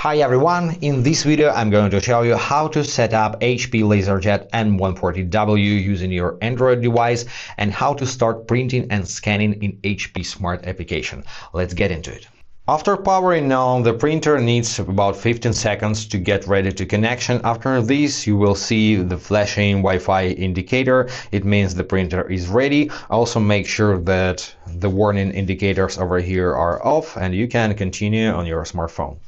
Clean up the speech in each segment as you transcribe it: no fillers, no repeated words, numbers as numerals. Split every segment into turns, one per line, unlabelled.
Hi everyone, in this video I'm going to show you how to set up HP LaserJet M140we using your Android device and how to start printing and scanning in HP Smart application. Let's get into it. After powering on, the printer needs about 15 seconds to get ready to connection. After this, you will see the flashing Wi-Fi indicator. It means the printer is ready. Also make sure that the warning indicators over here are off and you can continue on your smartphone.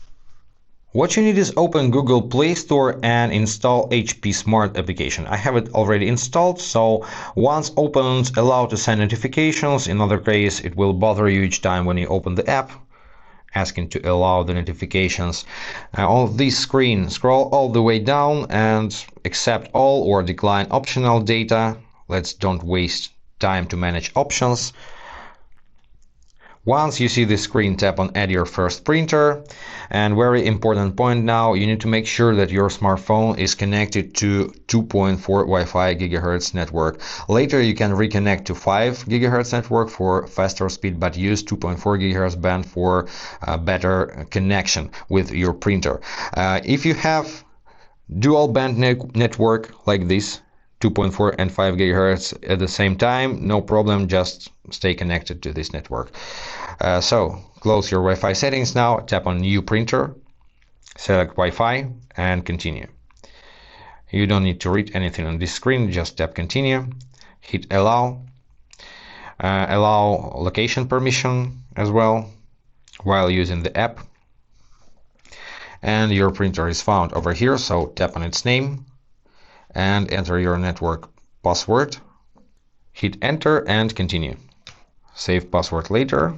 What you need is open Google Play Store and install HP Smart application. I have it already installed, so once opened, allow to send notifications. In other case, it will bother you each time when you open the app, asking to allow the notifications. On this screen, scroll all the way down and accept all or decline optional data. Don't waste time to manage options. Once you see this screen, tap on Add your first printer. And very important point now, you need to make sure that your smartphone is connected to 2.4 Wi-Fi GHz network. Later you can reconnect to 5 GHz network for faster speed, but use 2.4 GHz band for better connection with your printer. If you have dual band network like this, 2.4 and 5 GHz at the same time, no problem, just stay connected to this network. So close your Wi-Fi settings now, tap on New Printer, select Wi-Fi and continue. You don't need to read anything on this screen, just tap Continue, hit Allow, allow location permission as well while using the app. And your printer is found over here, so tap on its name and enter your network password, hit enter and continue. Save password later.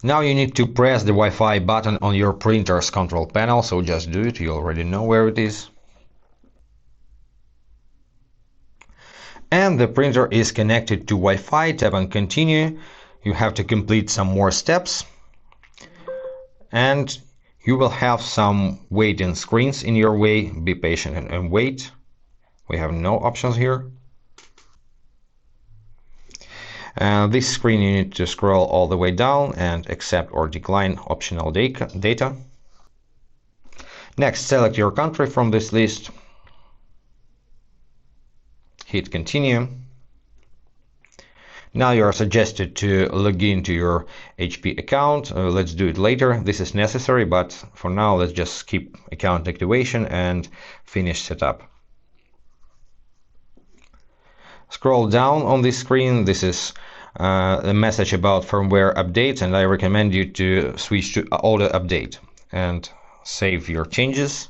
Now you need to press the Wi-Fi button on your printer's control panel, so just do it, you already know where it is. And the printer is connected to Wi-Fi, tap on continue. You have to complete some more steps. And you will have some waiting screens in your way. Be patient and wait. We have no options here. This screen you need to scroll all the way down and accept or decline optional data. Next, select your country from this list. Hit continue. Now you are suggested to log in to your HP account. Let's do it later. This is necessary, but for now let's just skip account activation and finish setup. Scroll down on this screen. This is a message about firmware updates, and I recommend you to switch to auto update and save your changes.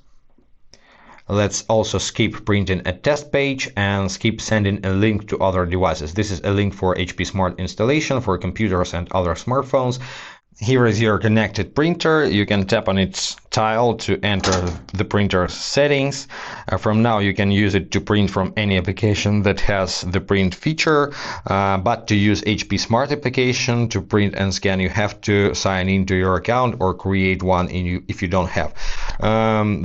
Let's also skip printing a test page and skip sending a link to other devices. This is a link for HP Smart installation for computers and other smartphones. Here is your connected printer. You can tap on its tile to enter the printer's settings. From now you can use it to print from any application that has the print feature, but to use HP Smart application to print and scan you have to sign into your account or create one if you don't have.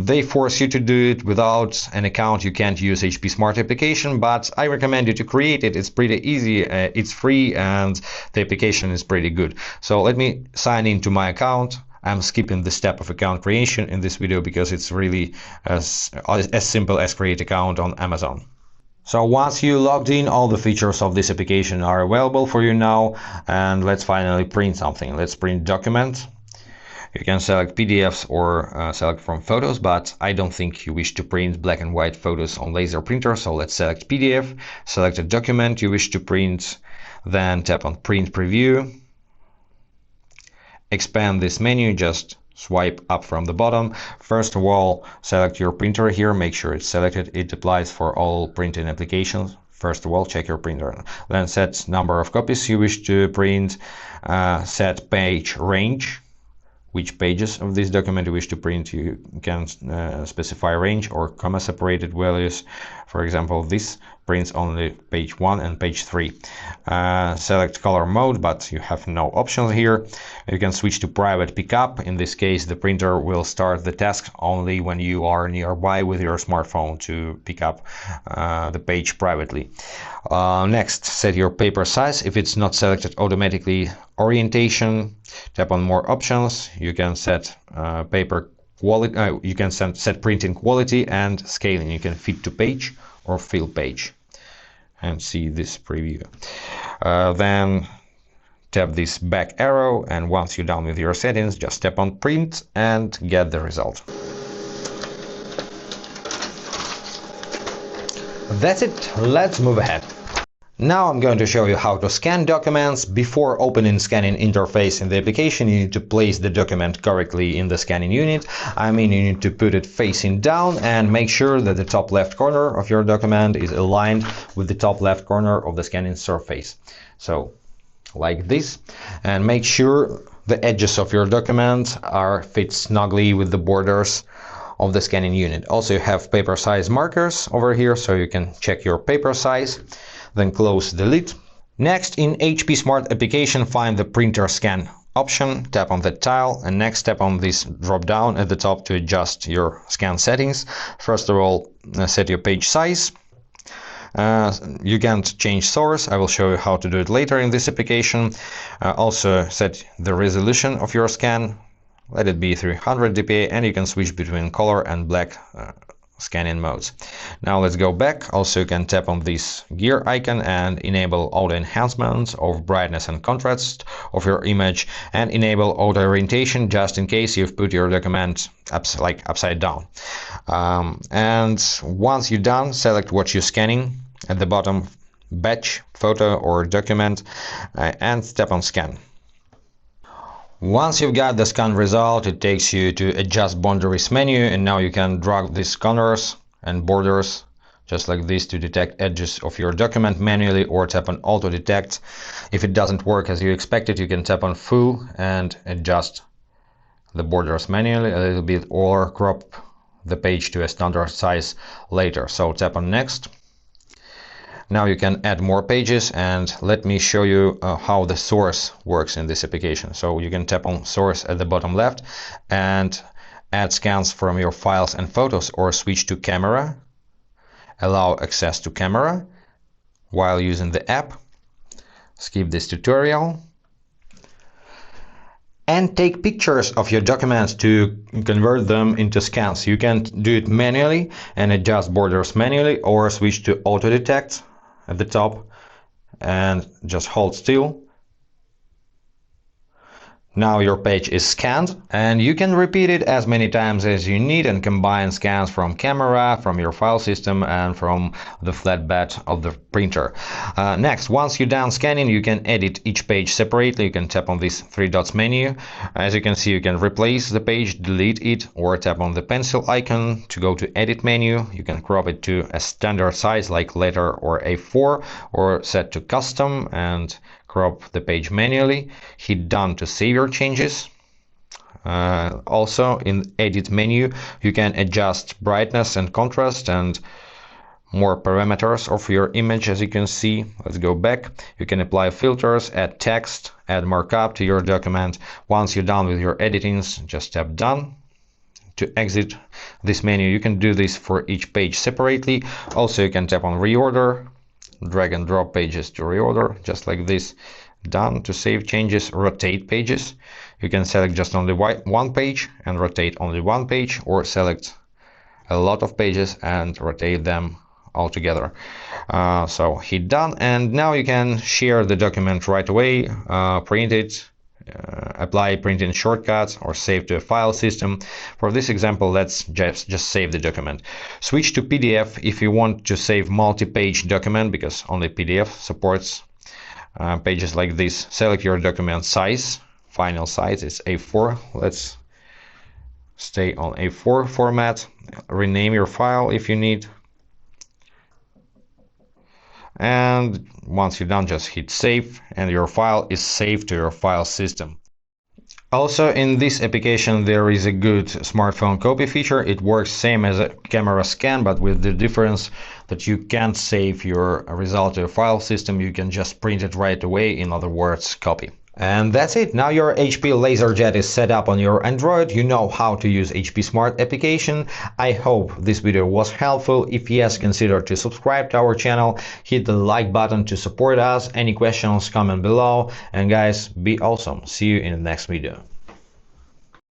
They force you to do it. Without an account you can't use HP Smart application, but I recommend you to create it. It's pretty easy, it's free, and the application is pretty good. So let me sign into my account. I'm skipping the step of account creation in this video because it's really as simple as create account on Amazon. So once you logged in, all the features of this application are available for you now, and let's finally print something. Let's print document. You can select PDFs or select from photos, but I don't think you wish to print black and white photos on laser printer, so let's select PDF, select a document you wish to print, then tap on print preview. Expand this menu, just swipe up from the bottom. First of all, select your printer here, make sure it's selected. It applies for all printing applications. First of all, check your printer. Then set number of copies you wish to print, set page range, which pages of this document you wish to print. You can specify range or comma separated values. For example, this prints only page 1 and page 3. Select color mode, but you have no options here. You can switch to private pickup. In this case, the printer will start the task only when you are nearby with your smartphone to pick up the page privately. Next, set your paper size. If it's not selected automatically, orientation, tap on more options. You can set paper quality, you can set printing quality and scaling. You can fit to page or fill page, and see this preview. Then tap this back arrow, and once you're done with your settings, just tap on print and get the result. That's it, let's move ahead. Now I'm going to show you how to scan documents. Before opening scanning interface in the application, you need to place the document correctly in the scanning unit. I mean, you need to put it facing down and make sure that the top left corner of your document is aligned with the top left corner of the scanning surface. So, like this. And make sure the edges of your document are fit snugly with the borders of the scanning unit. Also, you have paper size markers over here, so you can check your paper size. Then close the lid. Next, in HP Smart Application, find the printer scan option, tap on that tile, and next tap on this drop down at the top to adjust your scan settings. First of all, set your page size. You can't change source. I will show you how to do it later in this application. Also set the resolution of your scan. Let it be 300 dpi, and you can switch between color and black scanning modes. Now let's go back. Also, you can tap on this gear icon and enable auto enhancements of brightness and contrast of your image, and enable auto orientation just in case you've put your document upside down. And once you're done, select what you're scanning at the bottom, batch, photo or document, and tap on scan. Once you've got the scan result, it takes you to adjust boundaries menu, and now you can drag these corners and borders just like this to detect edges of your document manually, or tap on auto detect. If it doesn't work as you expected, you can tap on full and adjust the borders manually a little bit, or crop the page to a standard size later. So tap on next. Now you can add more pages, and let me show you how the source works in this application. So you can tap on source at the bottom left and add scans from your files and photos, or switch to camera, allow access to camera while using the app. Skip this tutorial. And take pictures of your documents to convert them into scans. You can do it manually and adjust borders manually, or switch to auto detect at the top and just hold still. Now your page is scanned, and you can repeat it as many times as you need and combine scans from camera, from your file system, and from the flatbed of the printer. Next, once you're done scanning, you can edit each page separately. You can tap on this three dots menu. As you can see, you can replace the page, delete it, or tap on the pencil icon to go to edit menu. You can crop it to a standard size like letter or A4, or set to custom and crop the page manually. Hit done to save your changes. Also, in edit menu, you can adjust brightness and contrast and more parameters of your image. As you can see, let's go back. You can apply filters, add text, add markup to your document. Once you're done with your editings, just tap done to exit this menu. You can do this for each page separately. Also, you can tap on reorder, drag and drop pages to reorder, just like this. Done to save changes. Rotate pages. You can select just only one page and rotate only one page, or select a lot of pages and rotate them all together. So hit done, and now you can share the document right away, print it, apply printing shortcuts, or save to a file system. For this example, let's just save the document. Switch to PDF if you want to save multi-page document, because only PDF supports pages like this. Select your document size. Final size is A4. Let's stay on A4 format. Rename your file if you need. And once you're done, just hit save, and your file is saved to your file system. Also, in this application, there is a good smartphone copy feature. It works same as a camera scan, but with the difference that you can't save your result to a file system. You can just print it right away, in other words, copy. And that's it. Now your HP LaserJet is set up on your Android. You know how to use HP Smart application. I hope this video was helpful. If yes, consider to subscribe to our channel. Hit the like button to support us. Any questions, comment below. And guys, be awesome. See you in the next video.